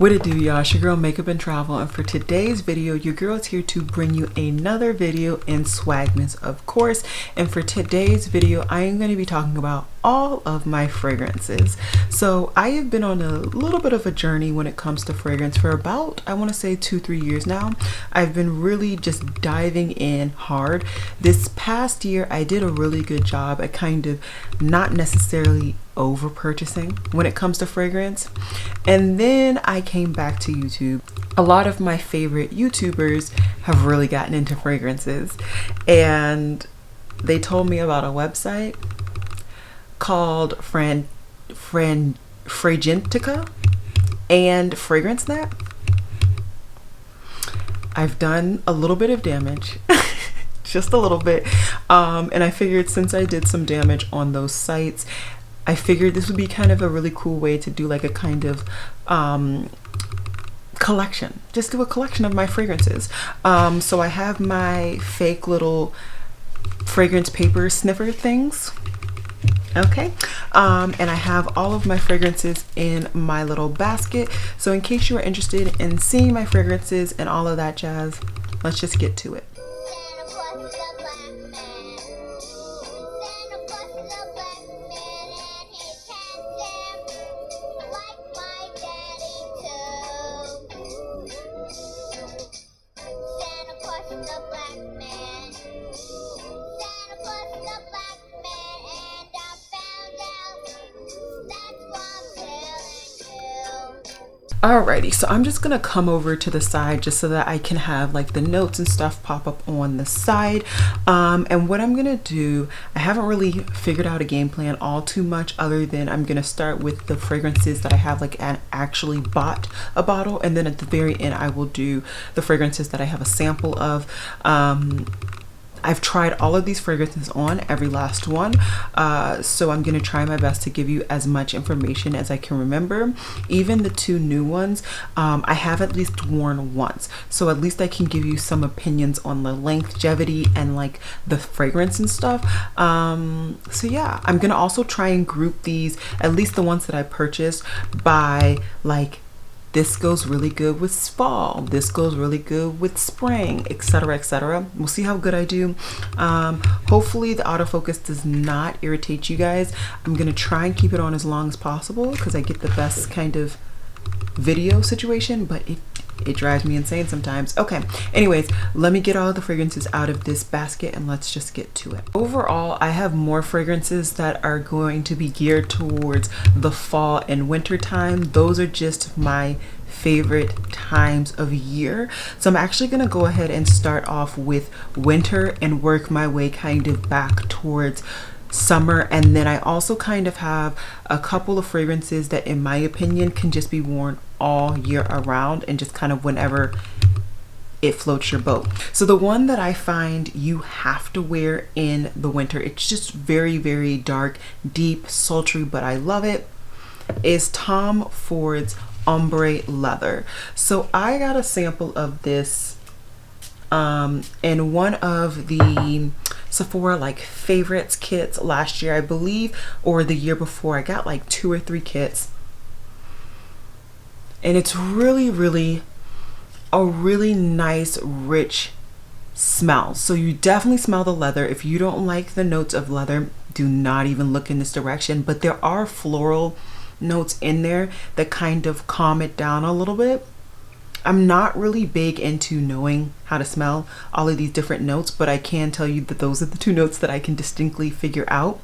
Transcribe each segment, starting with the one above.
What it do, y'all? It's your girl Makeup and Travel, and for today's video your girl is here to bring you another video in Swagmas, of course. And for today's video I am going to be talking about all of my fragrances. So I have been on a little bit of a journey when it comes to fragrance for about, I want to say 2-3 years now. I've been really just diving in hard. This past year I did a really good job at kind of not necessarily over purchasing when it comes to fragrance, and then I came back to YouTube. A lot of my favorite YouTubers have really gotten into fragrances, and they told me about a website called Fragrantica and Fragrance Net. I've done a little bit of damage just a little bit, and I figured since I did some damage on those sites, I figured this would be kind of a really cool way to do like a kind of collection, just do a collection of my fragrances. So I have my fake little fragrance paper sniffer things, okay, and I have all of my fragrances in my little basket. So in case you are interested in seeing my fragrances and all of that jazz, let's just get to it. Alrighty, so I'm just gonna come over to the side just so that I can have like the notes and stuff pop up on the side. And what I'm gonna do, I haven't really figured out a game plan all too much, other than I'm gonna start with the fragrances that I have like actually bought a bottle, and then at the very end I will do the fragrances that I have a sample of. I've tried all of these fragrances on, every last one, so I'm gonna try my best to give you as much information as I can remember. Even the two new ones, I have at least worn once, so at least I can give you some opinions on the longevity and like the fragrance and stuff. So yeah, I'm gonna also try and group these, at least the ones that I purchased, by like, this goes really good with fall, this goes really good with spring, etc, etc. We'll see how good I do. Hopefully the autofocus does not irritate you guys. I'm gonna try and keep it on as long as possible because I get the best kind of video situation, but it drives me insane sometimes. Okay, anyways, let me get all the fragrances out of this basket and let's just get to it. Overall, I have more fragrances that are going to be geared towards the fall and winter time. Those are just my favorite times of year. So I'm actually gonna go ahead and start off with winter and work my way kind of back towards summer. And then I also kind of have a couple of fragrances that in my opinion can just be worn all year around and just kind of whenever it floats your boat. So the one that I find you have to wear in the winter, it's just very, very dark, deep, sultry, but I love it, is Tom Ford's Ombre Leather. So I got a sample of this in one of the Sephora like favorites kits last year, I believe, or the year before. I got like 2 or 3 kits, and it's really, really a really nice, rich smell. So you definitely smell the leather. If you don't like the notes of leather, do not even look in this direction, but there are floral notes in there that kind of calm it down a little bit. I'm not really big into knowing how to smell all of these different notes, but I can tell you that those are the 2 notes that I can distinctly figure out,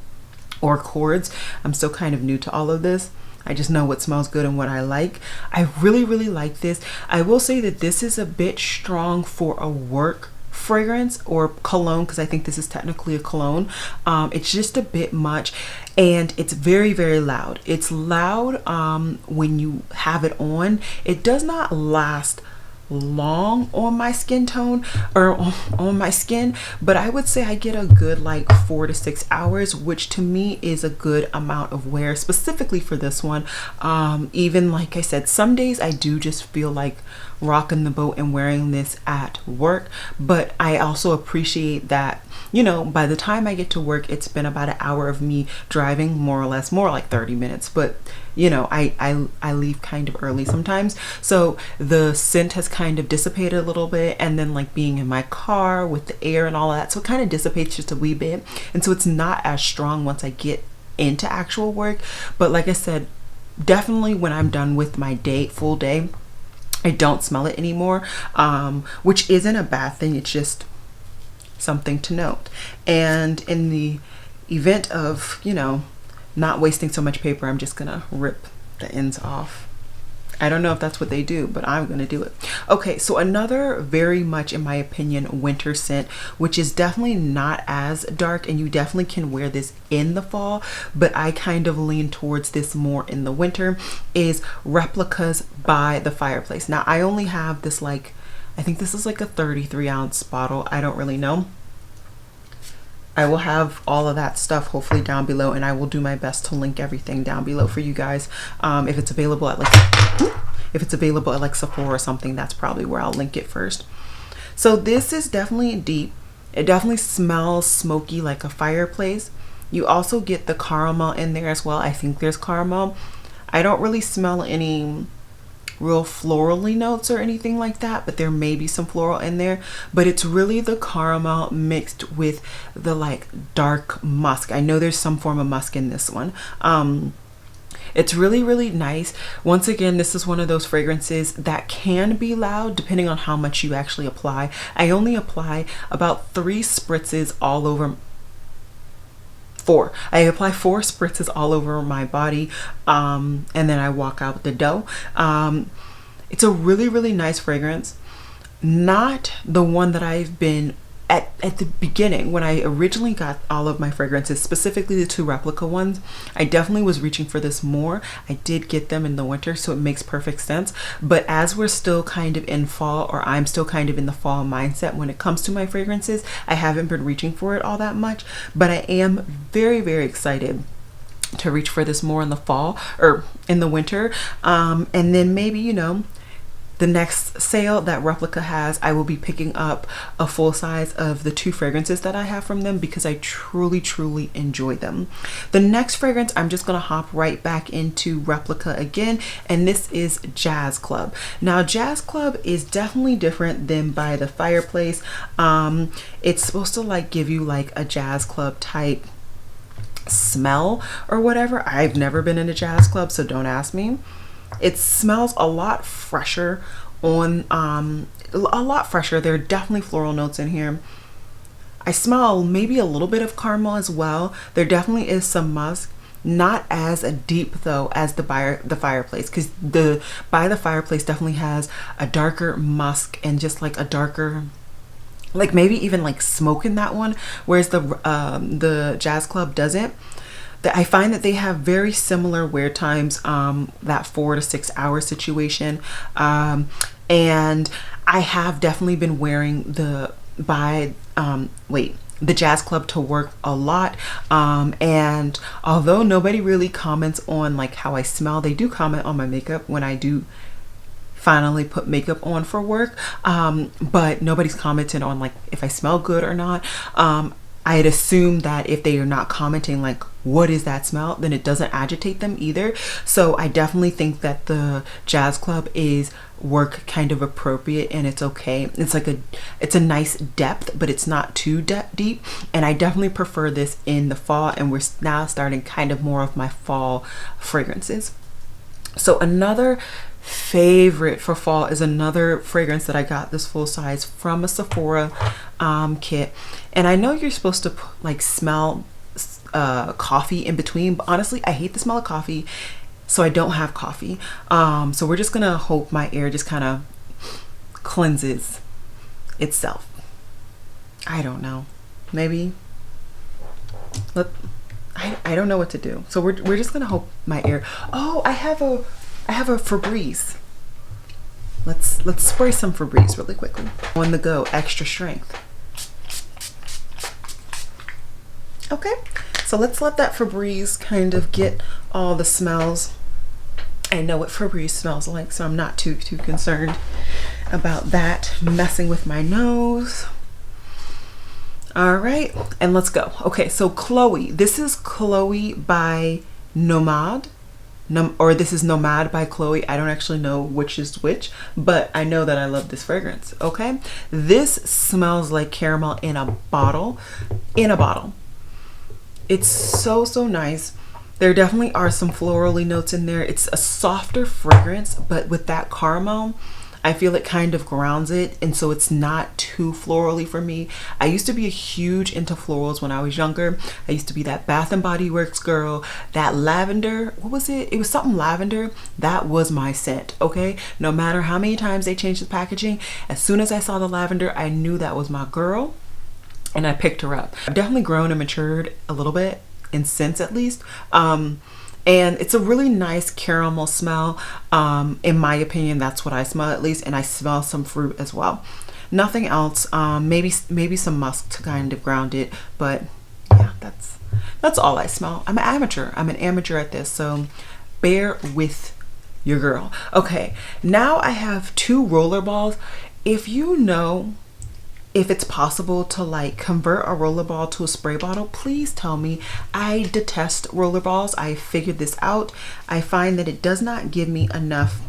or chords. I'm still kind of new to all of this. I just know what smells good and what I like. I really, really like this. I will say that this is a bit strong for a work fragrance or cologne, because I think this is technically a cologne. It's just a bit much, and it's very, very loud. It's loud when you have it on. It does not last long on my skin tone or on my skin, but I would say I get a good like 4 to 6 hours, which to me is a good amount of wear, specifically for this one. Even like I said, some days I do just feel like rocking the boat and wearing this at work, but I also appreciate that, you know, by the time I get to work, it's been about an hour of me driving, more or less, more like 30 minutes, but you know, I leave kind of early sometimes, so the scent has kind of dissipated a little bit, and then like being in my car with the air and all of that, so it kind of dissipates just a wee bit, and so it's not as strong once I get into actual work. But like I said, definitely when I'm done with my full day, I don't smell it anymore, which isn't a bad thing. It's just something to note. And in the event of, you know, not wasting so much paper, I'm just gonna rip the ends off. I don't know if that's what they do, but I'm gonna do it. Okay, so another very much, in my opinion, winter scent, which is definitely not as dark, and you definitely can wear this in the fall, but I kind of lean towards this more in the winter, is Replicas by the Fireplace. Now I only have this, like, I think this is like a 33-ounce bottle. I don't really know. I will have all of that stuff hopefully down below, and I will do my best to link everything down below for you guys. If it's available at like Sephora or something, that's probably where I'll link it first. So this is definitely deep. It definitely smells smoky like a fireplace. You also get the caramel in there as well. I think there's caramel. I don't really smell any real florally notes or anything like that, but there may be some floral in there. But it's really the caramel mixed with the like dark musk. I know there's some form of musk in this one. It's really, really nice. Once again, this is one of those fragrances that can be loud depending on how much you actually apply. I only apply about 3 spritzes all over. I apply 4 spritzes all over my body, and then I walk out the dough. It's a really, really nice fragrance. Not the one that I've been at the beginning when I originally got all of my fragrances, specifically the 2 replica ones. I definitely was reaching for this more. I did get them in the winter, so it makes perfect sense. But as we're still kind of in fall, or I'm still kind of in the fall mindset when it comes to my fragrances, I haven't been reaching for it all that much, but I am very, very excited to reach for this more in the fall or in the winter. And then maybe, you know, the next sale that Replica has, I will be picking up a full size of the 2 fragrances that I have from them, because I truly, truly enjoy them. The next fragrance, I'm just gonna hop right back into Replica again, and this is Jazz Club. Now, Jazz Club is definitely different than By the Fireplace. It's supposed to like give you like a jazz club type smell or whatever. I've never been in a jazz club, so don't ask me. It smells a lot fresher on a lot fresher. There are definitely floral notes in here. I smell maybe a little bit of caramel as well. There definitely is some musk. Not as deep though as the Fireplace, because the By the Fireplace definitely has a darker musk and just like a darker, like maybe even like smoke in that one, whereas the Jazz Club doesn't. I find that they have very similar wear times, that 4 to 6 hour situation, and I have definitely been wearing the Jazz Club to work a lot, and although nobody really comments on like how I smell, they do comment on my makeup when I do finally put makeup on for work, but nobody's commented on like if I smell good or not. I'd assume that if they are not commenting like what is that smell, then it doesn't agitate them either. So I definitely think that the Jazz Club is work kind of appropriate, and it's okay. It's a nice depth, but it's not too deep, and I definitely prefer this in the fall, and we're now starting kind of more of my fall fragrances. So another favorite for fall is another fragrance that I got this full size from a Sephora kit, and I know you're supposed to like smell coffee in between, but honestly I hate the smell of coffee, so I don't have coffee. So we're just gonna hope my air just kind of cleanses itself. I don't know, maybe I don't know what to do, so we're just gonna hope my air. Oh, I have a Febreze. Let's spray some Febreze really quickly. On the go, extra strength. Okay, so let's let that Febreze kind of get all the smells. I know what Febreze smells like, so I'm not too concerned about that messing with my nose. All right, and let's go. Okay, so Chloe. This is Chloe by Nomad. or this is Nomad by Chloe. I don't actually know which is which, but I know that I love this fragrance. Okay, this smells like caramel in a bottle. It's so nice. There definitely are some florally notes in there. It's a softer fragrance, but with that caramel, I feel it kind of grounds it, and so it's not too florally for me. I used to be a huge into florals when I was younger. I used to be that Bath and Body Works girl. That lavender, what was it? It was something lavender. That was my scent, okay? No matter how many times they changed the packaging, as soon as I saw the lavender, I knew that was my girl, and I picked her up. I've definitely grown and matured a little bit, in scents at least. And it's a really nice caramel smell. In my opinion, that's what I smell at least, and I smell some fruit as well. Nothing else. Maybe some musk to kind of ground it, but yeah, that's all I smell. I'm an amateur. I'm an amateur at this, so bear with your girl. Okay, now I have 2 roller balls. If you know if it's possible to like convert a roller ball to a spray bottle, please tell me. I detest roller balls. I figured this out. I find that it does not give me enough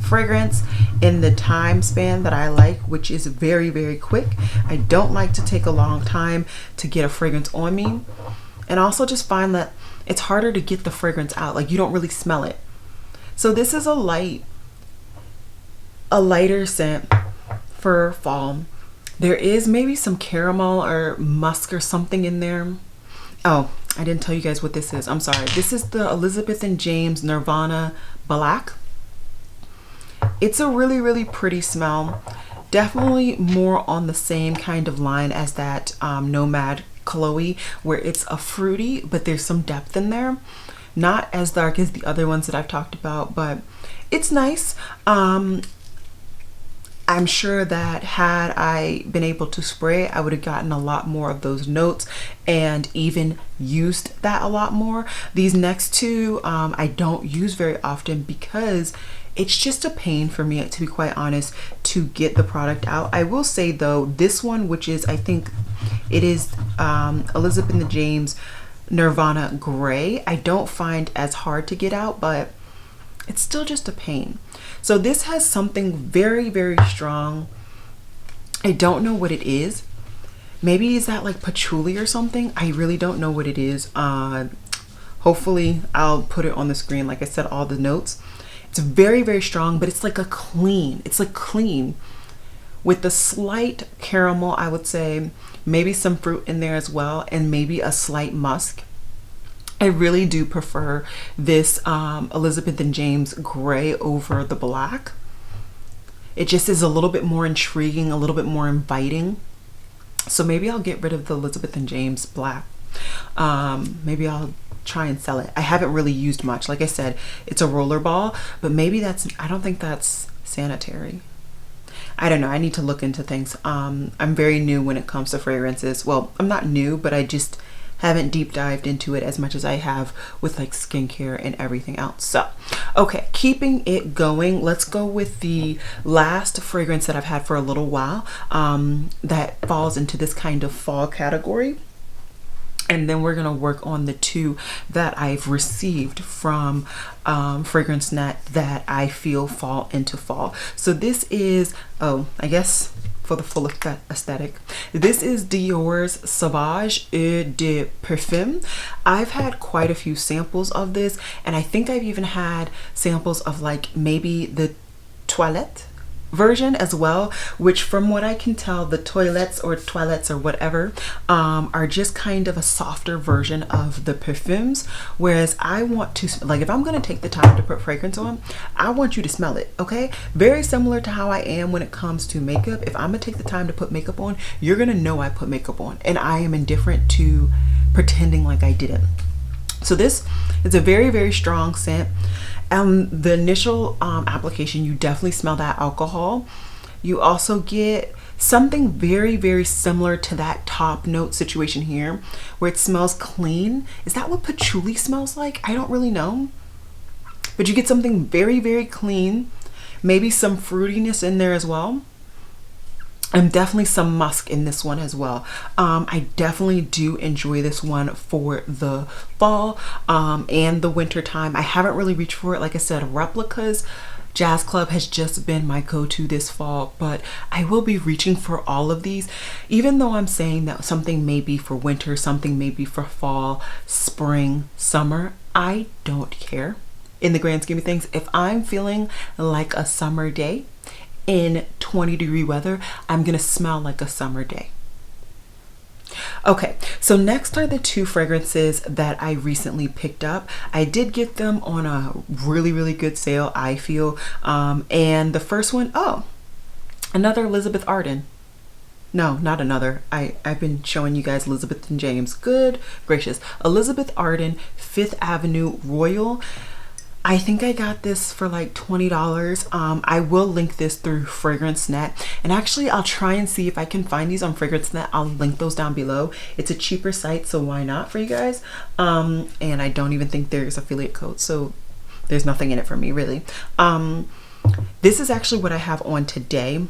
fragrance in the time span that I like, which is very quick. I don't like to take a long time to get a fragrance on me, and also just find that it's harder to get the fragrance out. Like, you don't really smell it. So this is a lighter scent for fall. There is maybe some caramel or musk or something in there. Oh, I didn't tell you guys what this is. I'm sorry. This is the Elizabeth and James Nirvana Black. It's a really pretty smell. Definitely more on the same kind of line as that Nomad Chloe, where it's a fruity, but there's some depth in there. Not as dark as the other ones that I've talked about, but it's nice. I'm sure that had I been able to spray, I would have gotten a lot more of those notes and even used that a lot more. These next 2 I don't use very often because it's just a pain for me, to be quite honest, to get the product out. I will say though, this one, which is, I think it is Elizabeth and James Nirvana Gray, I don't find as hard to get out, but it's still just a pain. So this has something very strong. I don't know what it is. Maybe is that like patchouli or something? I really don't know what it is. Hopefully I'll put it on the screen. Like I said, all the notes. It's very strong, but it's like clean with a slight caramel, I would say. Maybe some fruit in there as well, and maybe a slight musk. I really do prefer this Elizabeth and James Gray over the black. It just is a little bit more intriguing, a little bit more inviting. So maybe I'll get rid of the Elizabeth and James black. Maybe I'll try and sell it. I haven't really used much. Like I said, it's a roller ball, but maybe I don't think that's sanitary. I don't know. I need to look into things. I'm very new when it comes to fragrances. Well, I'm not new, but I just haven't deep dived into it as much as I have with like skincare and everything else. So, okay, keeping it going, let's go with the last fragrance that I've had for a little while that falls into this kind of fall category. And then we're gonna work on the 2 that I've received from FragranceNet that I feel fall into fall. So this is, I guess for the full aesthetic, this is Dior's Sauvage Eau de Parfum. I've had quite a few samples of this, and I think I've even had samples of like maybe the Toilette version as well, which from what I can tell, the toilettes or whatever are just kind of a softer version of the perfumes, whereas I want to, like, if I'm going to take the time to put fragrance on, I want you to smell it. Okay, very similar to how I am when it comes to makeup. If I'm gonna take the time to put makeup on, you're gonna know I put makeup on, and I am indifferent to pretending like I didn't. So this is a very strong scent. The initial application, you definitely smell that alcohol. You also get something very similar to that top note situation here, where it smells clean. Is that what patchouli smells like? I don't really know, but you get something very clean, maybe some fruitiness in there as well. And definitely some musk in this one as well. I definitely do enjoy this one for the fall and the winter time. I haven't really reached for it. Like I said, replicas Jazz Club has just been my go-to this fall, but I will be reaching for all of these. Even though I'm saying that something may be for winter, something may be for fall, spring, summer, I don't care in the grand scheme of things. If I'm feeling like a summer day in 20-degree weather, I'm gonna smell like a summer day. Okay, so next are the two fragrances that I recently picked up. I did get them on a really good sale, I feel. And the first one, oh, another Elizabeth Arden. No, not another. I've been showing you guys Elizabeth and James. Good gracious. Elizabeth Arden, Fifth Avenue Royal. I think I got this for like $20. I will link this through FragranceNet, and actually I'll try and see if I can find these on FragranceNet. I'll link those down below. It's a cheaper site, so why not for you guys? And I don't even think there's affiliate code, so there's nothing in it for me really. This is actually what I have on today.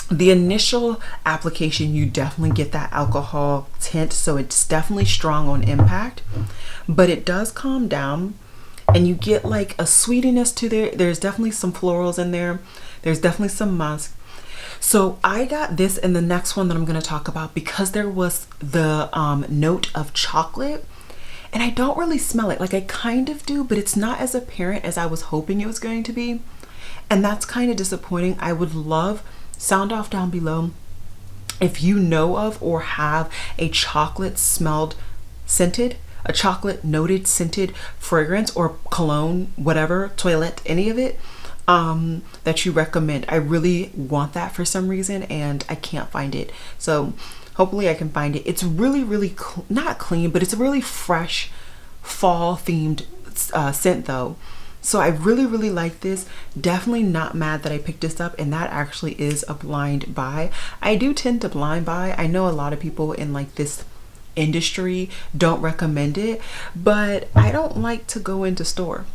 The initial application, you definitely get that alcohol tint, so it's definitely strong on impact, but it does calm down. And you get like a sweetiness to there. There's definitely some florals in there. There's definitely some musk. So I got this and the next one that I'm going to talk about because there was the note of chocolate. And I don't really smell it. Like I kind of do, but it's not as apparent as I was hoping it was going to be. And that's kind of disappointing. I would love, sound off down below, if you know of or have a chocolate smelled scented, a chocolate noted scented fragrance or cologne, whatever, toilette, any of it that you recommend. I really want that for some reason and I can't find it. So hopefully I can find it. It's really not clean, but it's a really fresh fall themed scent though. So I really like this. Definitely not mad that I picked this up, and that actually is a blind buy. I do tend to blind buy. I know a lot of people in like this industry don't recommend it, but I don't like to go into store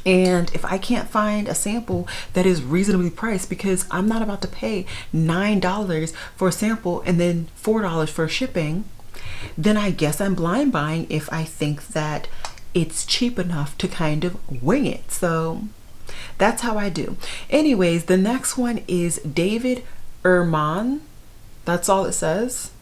and if I can't find a sample that is reasonably priced, because I'm not about to pay $9 for a sample and then $4 for shipping, then I guess I'm blind buying if I think that it's cheap enough to kind of wing it. So that's how I do. Anyways, the next one is David Yurman. That's all it says.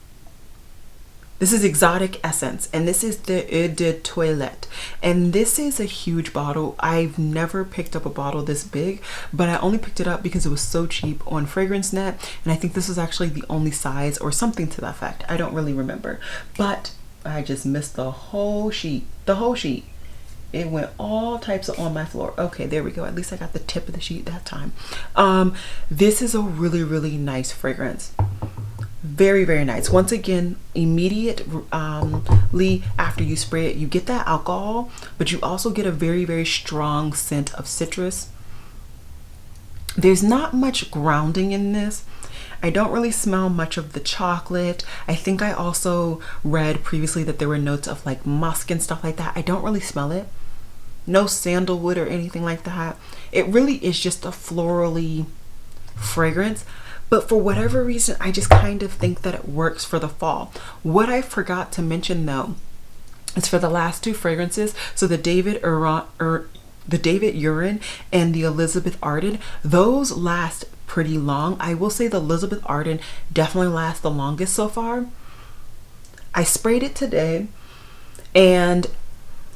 This is Exotic Essence, and this is the Eau de Toilette. And this is a huge bottle. I've never picked up a bottle this big, but I only picked it up because it was so cheap on FragranceNet, and I think this was actually the only size or something to that effect. I don't really remember, but I just missed the whole sheet. The whole sheet. It went all types of on my floor. Okay, there we go. At least I got the tip of the sheet that time. This is a really nice fragrance. Very nice. Once again, immediately after you spray it, you get that alcohol, but you also get a very strong scent of citrus. There's not much grounding in this. I don't really smell much of the chocolate. I think I also read previously that there were notes of like musk and stuff like that. I don't really smell it. No sandalwood or anything like that. It really is just a florally fragrance. But for whatever reason, I just kind of think that it works for the fall. What I forgot to mention though, is for the last two fragrances, so the David Yurman and the Elizabeth Arden, those last pretty long. I will say the Elizabeth Arden definitely lasts the longest so far. I sprayed it today and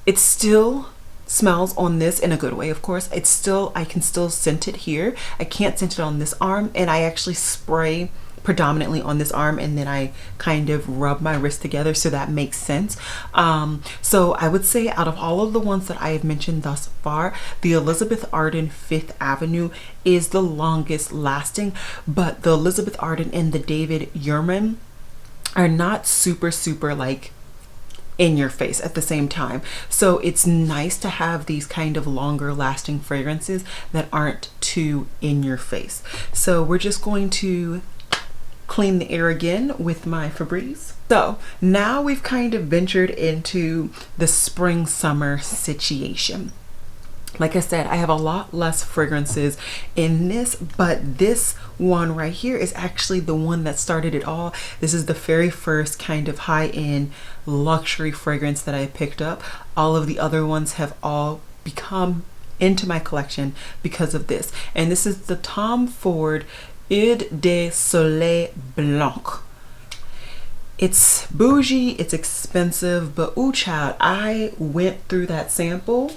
it still smells on this in a good way, of course. It's still, I can still scent it here. I can't scent it on this arm, and I actually spray predominantly on this arm and then I kind of rub my wrist together, so that makes sense. So I would say out of all of the ones that I have mentioned thus far, the Elizabeth Arden Fifth Avenue is the longest lasting, but the Elizabeth Arden and the David Yurman are not super like in your face at the same time. So it's nice to have these kind of longer lasting fragrances that aren't too in your face. So we're just going to clean the air again with my Febreze. So now we've kind of ventured into the spring summer situation. Like I said, I have a lot less fragrances in this, but this one right here is actually the one that started it all. This is the very first kind of high-end luxury fragrance that I picked up. All of the other ones have all become into my collection because of this. And this is the Tom Ford Eau de Soleil Blanc. It's bougie, it's expensive, but ooh child, I went through that sample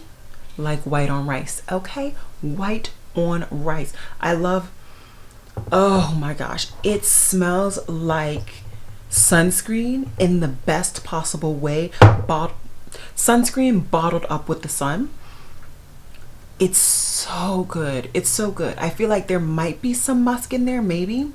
like white on rice. Okay, white on rice. I love, oh my gosh, it smells like sunscreen in the best possible way. Sunscreen bottled up with the sun. It's so good. It's so good. I feel like there might be some musk in there, maybe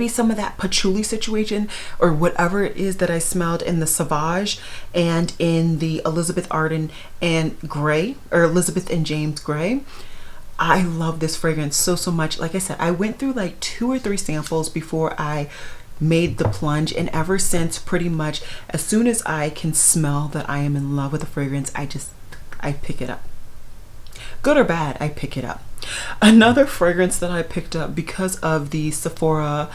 some of that patchouli situation or whatever it is that I smelled in the Sauvage and in the Elizabeth Arden and Grey, or Elizabeth and James Grey. I love this fragrance so much. Like I said, I went through like 2 or 3 samples before I made the plunge, and ever since, pretty much as soon as I can smell that I am in love with a fragrance, I pick it up. Good or bad, I pick it up. Another fragrance that I picked up because of the Sephora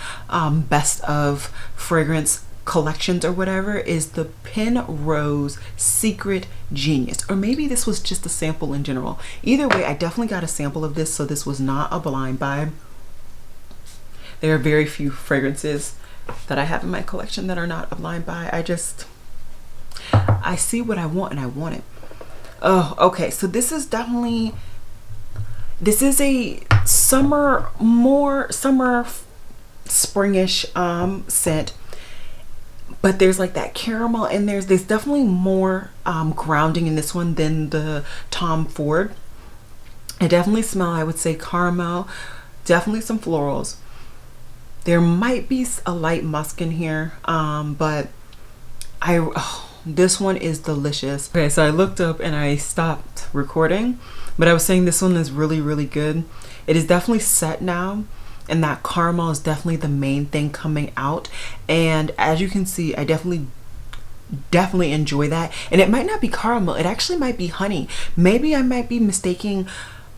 best of fragrance collections or whatever is the Penrose Secret Genius, or maybe this was just a sample in general. Either way, I definitely got a sample of this, so this was not a blind buy. There are very few fragrances that I have in my collection that are not a blind buy. I see what I want and I want it. Oh, okay, so this is a summer, springish scent, but there's like that caramel, and there's definitely more grounding in this one than the Tom Ford. I definitely smell, I would say, caramel, definitely some florals. There might be a light musk in here, but this one is delicious. Okay, so I looked up and I stopped recording, but I was saying this one is really good. It is definitely set now, and that caramel is definitely the main thing coming out. And as you can see, I definitely enjoy that. And it might not be caramel, it actually might be honey. Maybe I might be mistaking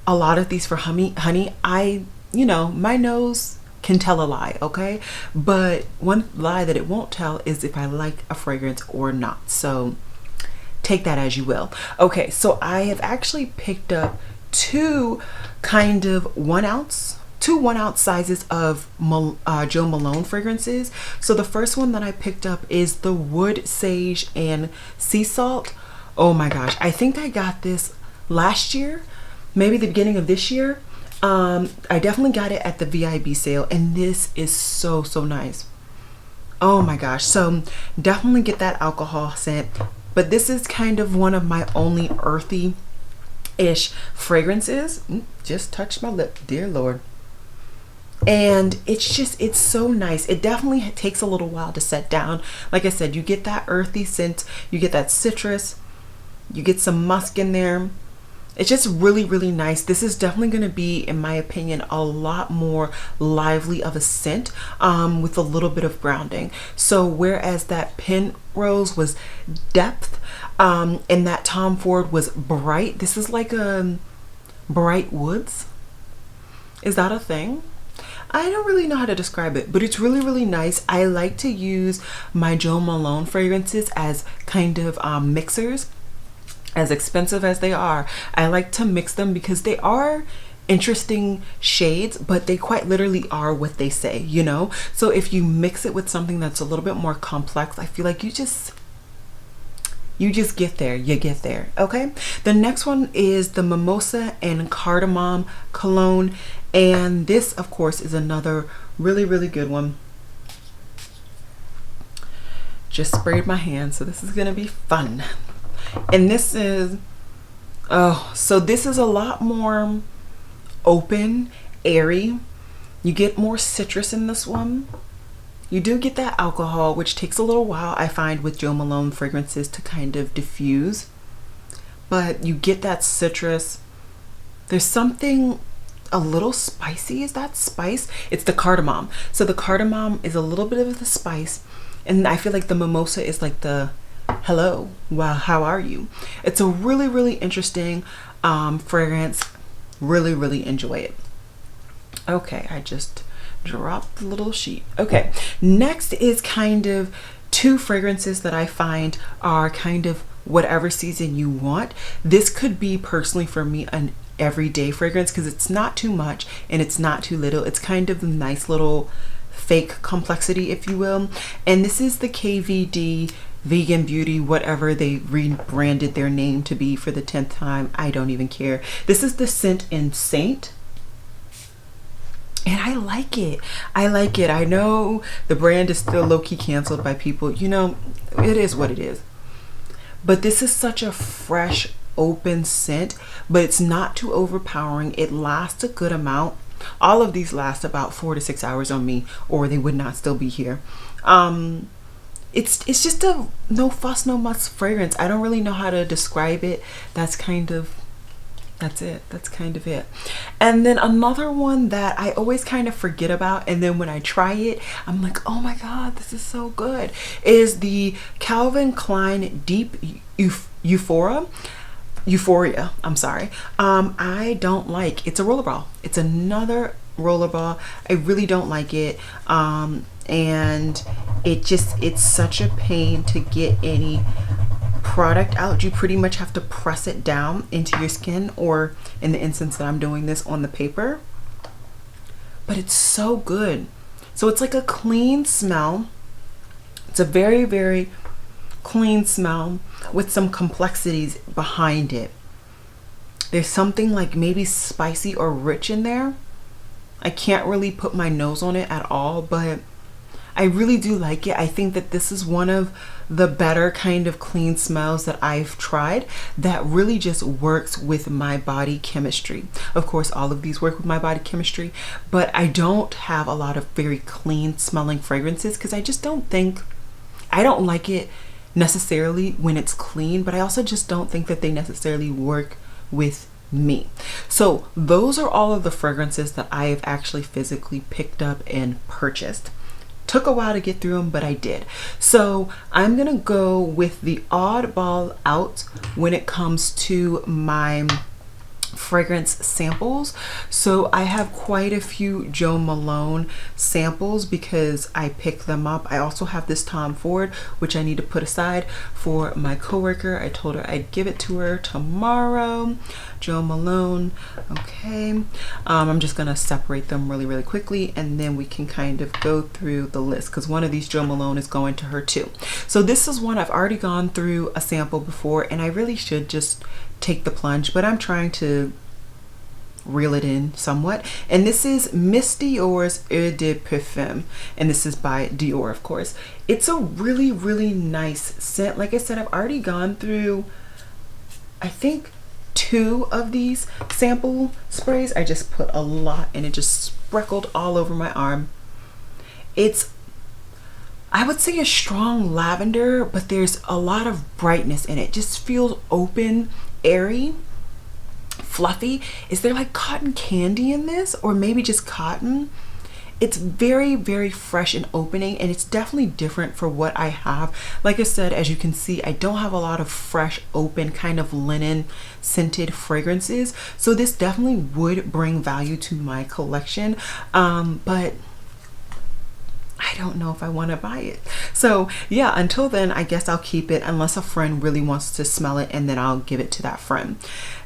a lot of these for honey. My nose can tell a lie, okay? But one lie that it won't tell is if I like a fragrance or not. So take that as you will. Okay, so I have actually picked up 2 kind of 1 ounce sizes of Jo Malone fragrances. So the first one that I picked up is the Wood Sage and Sea Salt. Oh my gosh, I think I got this last year, maybe the beginning of this year. I definitely got it at the VIB sale, and this is so nice. Oh my gosh, so definitely get that alcohol scent, but this is kind of one of my only earthy-ish fragrances. Just touched my lip, dear Lord. And it's so nice. It definitely takes a little while to set down. Like I said, you get that earthy scent, you get that citrus, you get some musk in there. It's just really nice. This is definitely going to be, in my opinion, a lot more lively of a scent with a little bit of grounding. So whereas that Penrose was depth and that Tom Ford was bright, this is like a bright woods. Is that a thing? I don't really know how to describe it, but it's really nice. I like to use my Jo Malone fragrances as kind of mixers. As expensive as they are, I like to mix them because they are interesting shades, but they quite literally are what they say, you know? So if you mix it with something that's a little bit more complex, I feel like you just get there, okay? The next one is the Mimosa and Cardamom Cologne, and this, of course, is another really good one. Just sprayed my hand, so this is gonna be fun. And this is, so this is a lot more open, airy. You get more citrus in this one. You do get that alcohol, which takes a little while, I find, with Jo Malone fragrances to kind of diffuse. But you get that citrus. There's something a little spicy. Is that spice? It's the cardamom. So the cardamom is a little bit of the spice. And I feel like the mimosa is like the hello, wow, how are you? It's a really interesting fragrance. Really, really enjoy it. Okay, I just dropped the little sheet. Okay, next is kind of two fragrances that I find are kind of whatever season you want. This could be personally for me an everyday fragrance because it's not too much and it's not too little. It's kind of a nice little fake complexity, if you will. And this is the KVD Vegan Beauty, whatever they rebranded their name to be for the 10th time. I don't even care. This is the scent in Saint. And I like it. I like it. I know the brand is still low-key canceled by people. You know, it is what it is. But this is such a fresh, open scent, but it's not too overpowering. It lasts a good amount. All of these last about 4 to 6 hours on me, or they would not still be here. It's just a no fuss, no muss fragrance. I don't really know how to describe it. That's kind of it. And then another one that I always kind of forget about, and then when I try it, I'm like, oh my God, this is so good, is the Calvin Klein Deep Euphoria. I'm sorry. I don't like, it's a rollerball. It's another rollerball. I really don't like it. And it's such a pain to get any product out. You pretty much have to press it down into your skin, or in the instance that I'm doing this, on the paper. But it's so good. So it's like a clean smell. It's a very, very clean smell with some complexities behind it. There's something like maybe spicy or rich in there. I can't really put my nose on it at all, but I really do like it. I think that this is one of the better kind of clean smells that I've tried that really just works with my body chemistry. Of course, all of these work with my body chemistry, but I don't have a lot of very clean smelling fragrances because I just don't think, I don't like it necessarily when it's clean, but I also just don't think that they necessarily work with me. So those are all of the fragrances that I have actually physically picked up and purchased. Took a while to get through them, but I did. So I'm gonna go with the oddball out when it comes to my fragrance samples. So I have quite a few Jo Malone samples because I picked them up. I also have this Tom Ford, which I need to put aside for my coworker. I told her I'd give it to her tomorrow. Jo Malone. Okay. I'm just gonna separate them really, really quickly, and then we can kind of go through the list because one of these Jo Malone is going to her too. So this is one I've already gone through a sample before, and I really should just take the plunge, but I'm trying to reel it in somewhat. And this is Miss Dior's Eau de Parfum, and this is by Dior, of course. It's a really, really nice scent. Like I said, I've already gone through, I think, 2 of these sample sprays. I just put a lot and it just sprinkled all over my arm. It's, I would say, a strong lavender, but there's a lot of brightness in it. Just feels open, airy, fluffy. Is there like cotton candy in this, or maybe just cotton? It's very, very fresh and opening, and it's definitely different for what I have. Like I said, as you can see, I don't have a lot of fresh, open, kind of linen scented fragrances, so this definitely would bring value to my collection, but I don't know if I want to buy it. So yeah, until then, I guess I'll keep it unless a friend really wants to smell it, and then I'll give it to that friend.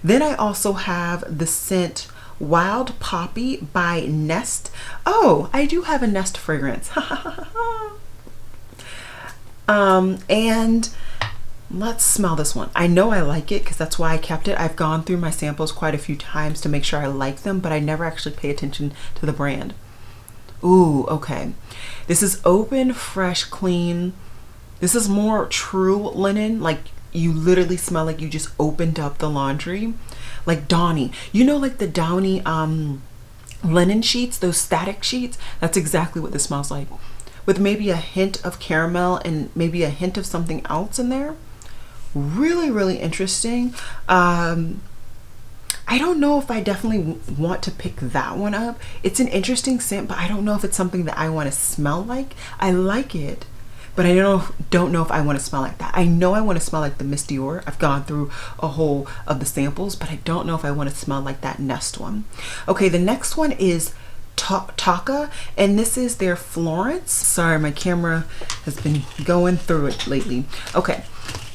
Then I also have the scent Wild Poppy by Nest. Oh, I do have a Nest fragrance. And let's smell this one. I know I like it because that's why I kept it. I've gone through my samples quite a few times to make sure I like them, but I never actually pay attention to the brand. Ooh, okay. This is open, fresh, clean. This is more true linen. Like, you literally smell like you just opened up the laundry. Like Downy. You know, like the Downy linen sheets, those static sheets? That's exactly what this smells like. With maybe a hint of caramel and maybe a hint of something else in there. Really, really interesting. I don't know if I definitely want to pick that one up. It's an interesting scent, but I don't know if it's something that I want to smell like. I like it, but I don't know if I want to smell like that. I know I want to smell like the Miss Dior. I've gone through a whole of the samples, but I don't know if I want to smell like that Nest one. Okay, the next one is Taka, and this is their Florence. Sorry, my camera has been going through it lately. Okay,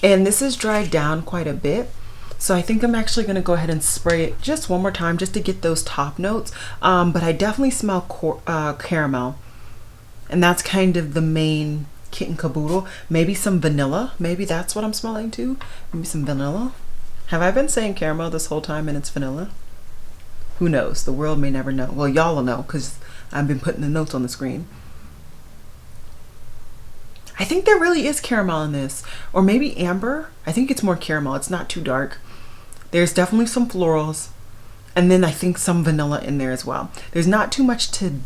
and this is dried down quite a bit. So I think I'm actually going to go ahead and spray it just one more time just to get those top notes. But I definitely smell caramel. And that's kind of the main kit and caboodle. Maybe some vanilla. Maybe that's what I'm smelling too. Maybe some vanilla. Have I been saying caramel this whole time and it's vanilla? Who knows? The world may never know. Well, y'all will know because I've been putting the notes on the screen. I think there really is caramel in this. Or maybe amber. I think it's more caramel. It's not too dark. There's definitely some florals, and then I think some vanilla in there as well. There's not too much to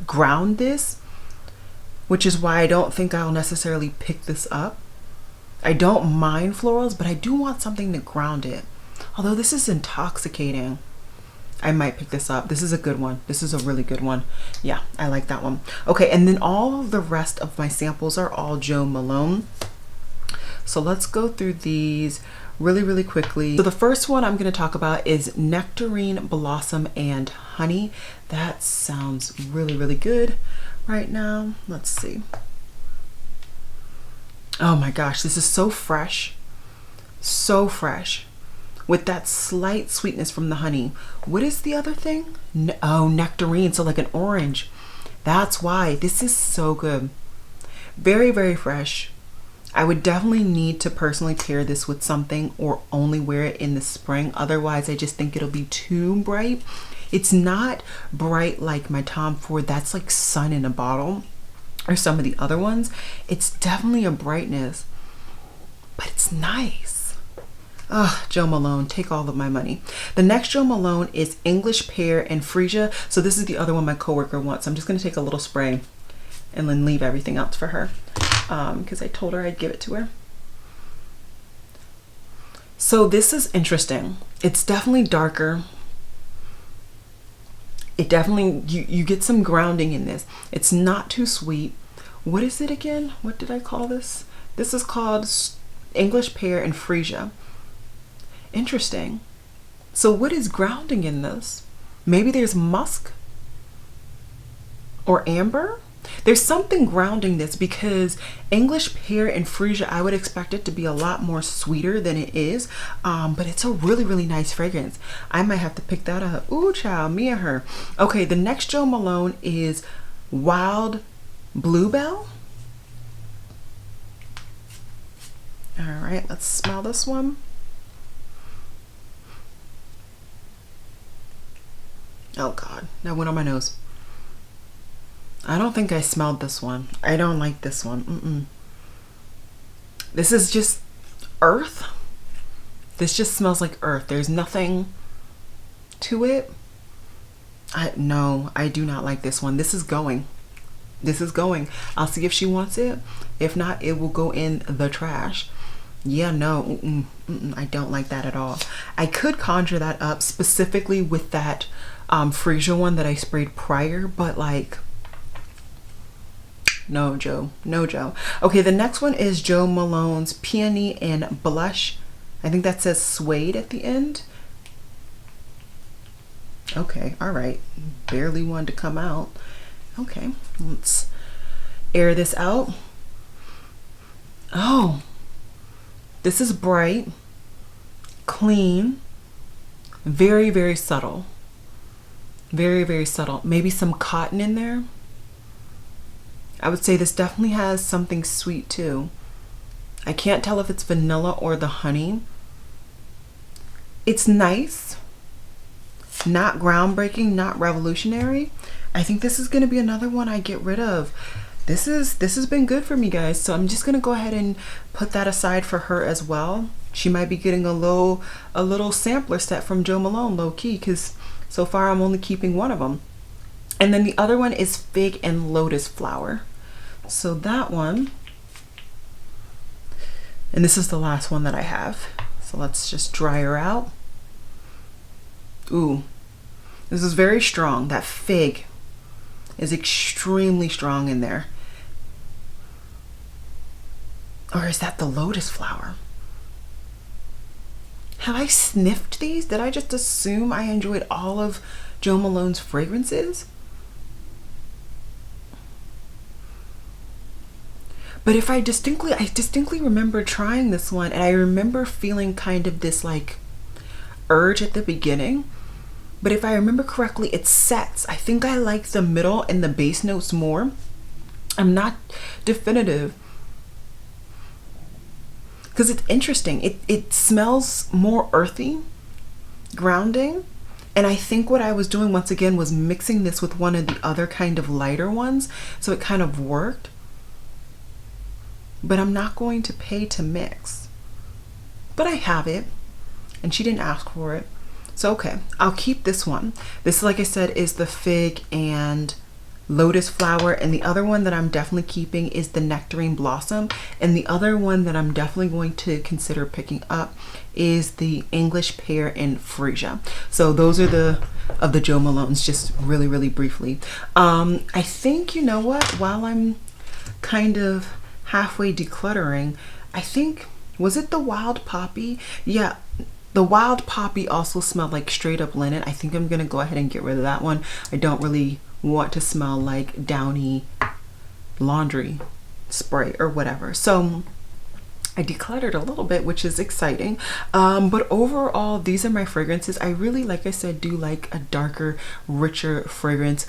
ground this, which is why I don't think I'll necessarily pick this up. I don't mind florals, but I do want something to ground it. Although this is intoxicating, I might pick this up. This is a good one. This is a really good one. Yeah, I like that one. Okay, and then all of the rest of my samples are all Jo Malone. So let's go through these really quickly. So the first one I'm going to talk about is Nectarine Blossom and Honey. That sounds really good right now. Let's see. Oh my gosh, this is so fresh. So fresh. With that slight sweetness from the honey. What is the other thing? Oh, nectarine, so like an orange. That's why. This is so good. Very fresh. I would definitely need to personally pair this with something or only wear it in the spring. Otherwise, I just think it'll be too bright. It's not bright like my Tom Ford. That's like sun in a bottle or some of the other ones. It's definitely a brightness, but it's nice. Oh, Jo Malone, take all of my money. The next Jo Malone is English Pear and Freesia. So this is the other one my coworker wants. I'm just going to take a little spray and then leave everything else for her. Because I told her I'd give it to her. So this is interesting. It's definitely darker. It definitely, you get some grounding in this. It's not too sweet. What is it again? What did I call this? This is called English Pear and Freesia. Interesting. So what is grounding in this? Maybe there's musk or amber? There's something grounding this because English Pear and Freesia, I would expect it to be a lot more sweeter than it is, but it's a really nice fragrance. I might have to pick that up. Ooh, child, me and her. Okay, the next Jo Malone is Wild Bluebell. All right, let's smell this one. Oh God, that went on my nose. I don't think I smelled this one. I don't like this one. This is just earth. This just smells like earth. There's nothing to it. No, I do not like this one. This is going. This is going. I'll see if she wants it. If not, it will go in the trash. Yeah, no, I don't like that at all. I could conjure that up specifically with that Freesia one that I sprayed prior, but like, no, Jo. No, Jo. Okay, the next one is Jo Malone's Peony and Blush. I think that says suede at the end. Okay, all right. Barely one to come out. Okay, let's air this out. Oh, this is bright, clean, very subtle. Very subtle. Maybe some cotton in there. I would say this definitely has something sweet too. I can't tell if it's vanilla or the honey. It's nice. Not groundbreaking, not revolutionary. I think this is going to be another one I get rid of. This has been good for me, guys. So I'm just going to go ahead and put that aside for her as well. She might be getting a little sampler set from Jo Malone, low key, because so far I'm only keeping one of them. And then the other one is Fig and Lotus Flower. So that one, and this is the last one that I have. So let's just dry her out. Ooh, this is very strong. That fig is extremely strong in there. Or is that the lotus flower? Have I sniffed these? Did I just assume I enjoyed all of Jo Malone's fragrances? But if I distinctly remember trying this one, and I remember feeling kind of this like urge at the beginning. But if I remember correctly, it sets. I think I like the middle and the base notes more. I'm not definitive. Because it's interesting. It smells more earthy, grounding. And I think what I was doing once again was mixing this with one of the other kind of lighter ones. So it kind of worked. But I'm not going to pay to mix. But I have it. And she didn't ask for it. So okay, I'll keep this one. This, like I said, is the fig and lotus flower, and the other one that I'm definitely keeping is the nectarine blossom, and the other one that I'm definitely going to consider picking up is the English pear and freesia. So those are the Jo Malones, just really briefly. I think, you know what, while I'm kind of halfway decluttering, I think, was it the wild poppy? Yeah, the wild poppy also smelled like straight up linen. I think I'm gonna go ahead and get rid of that one. I don't really want to smell like downy laundry spray or whatever. So I decluttered a little bit, which is exciting. But overall, these are my fragrances. I really, like I said, do like a darker, richer fragrance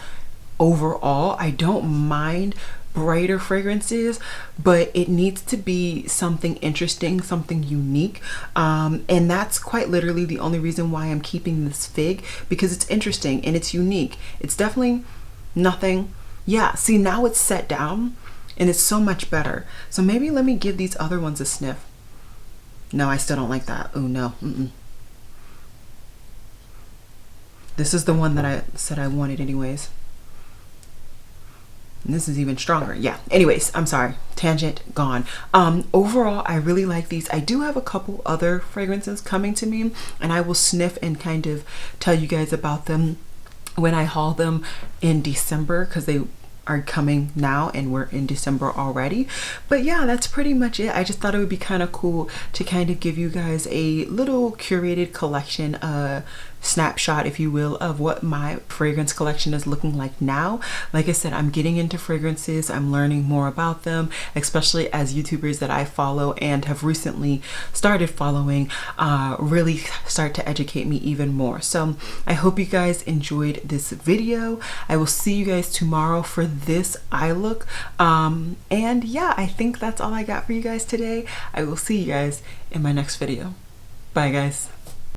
overall. I don't mind brighter fragrances, but it needs to be something interesting, something unique, and that's quite literally the only reason why I'm keeping this fig, because it's interesting and it's unique. It's definitely nothing. Yeah, see, now it's set down and it's so much better. So maybe let me give these other ones a sniff. No, I still don't like that. Oh no. This is the one that I said I wanted anyways. And this is even stronger. Yeah, anyways, I'm sorry, tangent gone. Overall, I really like these. I do have a couple other fragrances coming to me, and I will sniff and kind of tell you guys about them when I haul them in December, because they are coming now and we're in December already. But yeah, that's pretty much it. I just thought it would be kind of cool to kind of give you guys a little curated collection, snapshot, if you will, of what my fragrance collection is looking like now. Like I said, I'm getting into fragrances. I'm learning more about them, especially as YouTubers that I follow and have recently started following really start to educate me even more. So I hope you guys enjoyed this video. I will see you guys tomorrow for this eye look. And yeah, I think that's all I got for you guys today. I will see you guys in my next video. Bye guys.